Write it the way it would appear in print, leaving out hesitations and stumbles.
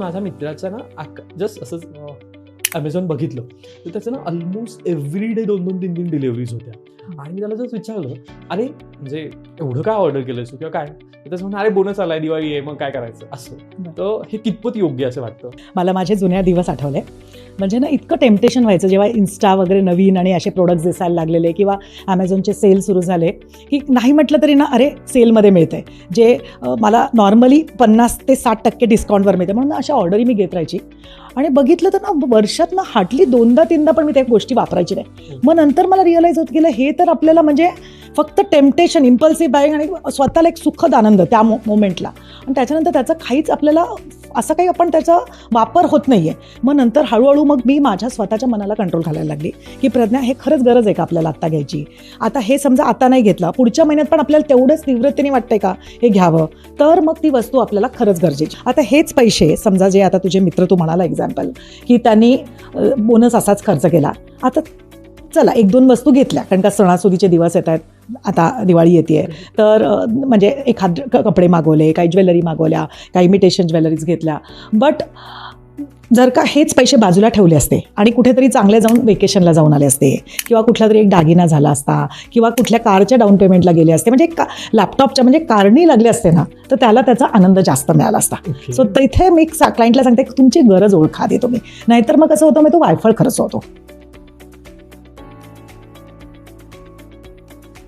माझ्या मित्राचा ना जस्ट असंच ॲमेझॉन बघितलं तर त्याचं ना ऑलमोस्ट एव्हरी डे 2-2-3-3 डिलिव्हरीज होत्या. आणि मी त्याला जस्ट विचारलं, अरे म्हणजे एवढं काय ऑर्डर केलंस किंवा काय? त्याचं म्हणणं, अरे बोनस आलाय, दिवाळी आहे, मग काय करायचं असं. तर हे कितपत योग्य असं वाटतं? मला माझे जुन्या दिवस आठवले. म्हणजे ना इतकं टेम्पटेशन व्हायचं जेव्हा इन्स्टा वगैरे नवीन आणि असे प्रोडक्ट्स दिसायला लागलेले किंवा ॲमेझॉनचे सेल सुरू झाले की नाही म्हटलं तरी ना अरे सेलमध्ये मिळतं आहे, जे मला नॉर्मली 50 ते 60% डिस्काउंटवर मिळते, म्हणून अशा ऑर्डरी मी घेत राहायची. आणि बघितलं तर ना वर्षात ना हार्डली 2-3दा पण मी त्या गोष्टी वापरायची नाही. मग नंतर मला रिअलाईज होत गेलं हे तर आपल्याला म्हणजे फक्त टेम्पटेशन, इम्पल्सिव्ह बाईंग आणि स्वतःला एक सुखद आनंद त्या मोमेंटला, आणि त्याच्यानंतर त्याचा काहीच आपल्याला असं काही आपण त्याचा वापर होत नाही आहे. मग नंतर हळूहळू मग मी माझ्या स्वतःच्या मनाला कंट्रोल घालायला लागली की प्रज्ञा हे खरंच गरज आहे का आपल्याला आत्ता घ्यायची? आता हे समजा आता नाही घेतलं, पुढच्या महिन्यात पण आपल्याला तेवढंच तीव्रतेने वाटतंय का हे घ्यावं, तर मग ती वस्तू आपल्याला खरंच गरजेची. आता हेच पैसे समजा जे आता तुझे मित्र तू म्हणाला एक्झाम्पल की त्यांनी बोनस असाच खर्च केला, आता चला 1-2 वस्तू घेतल्या कारण का सणासुदीचे दिवस येत आहेत, आता दिवाळी येते तर म्हणजे एखाद कपडे मागवले, काही ज्वेलरी मागवल्या, काही इमिटेशन ज्वेलरीज घेतल्या. बट जर का हेच पैसे बाजूला ठेवले असते आणि कुठेतरी चांगले जाऊन वेकेशनला जाऊन आले असते किंवा कुठला तरी एक दागिना झाला असता किंवा कुठल्या कारच्या डाऊन पेमेंटला गेले असते, म्हणजे लॅपटॉपच्या म्हणजे कारणी लागले असते ना, तर त्याला त्याचा आनंद जास्त मिळाला असता. सो तिथे मी क्लायंटला सांगते की तुमची गरज ओळखा दे तुम्ही, नाहीतर मग कसं होतं, मग तो वायफळ खर्च होतो.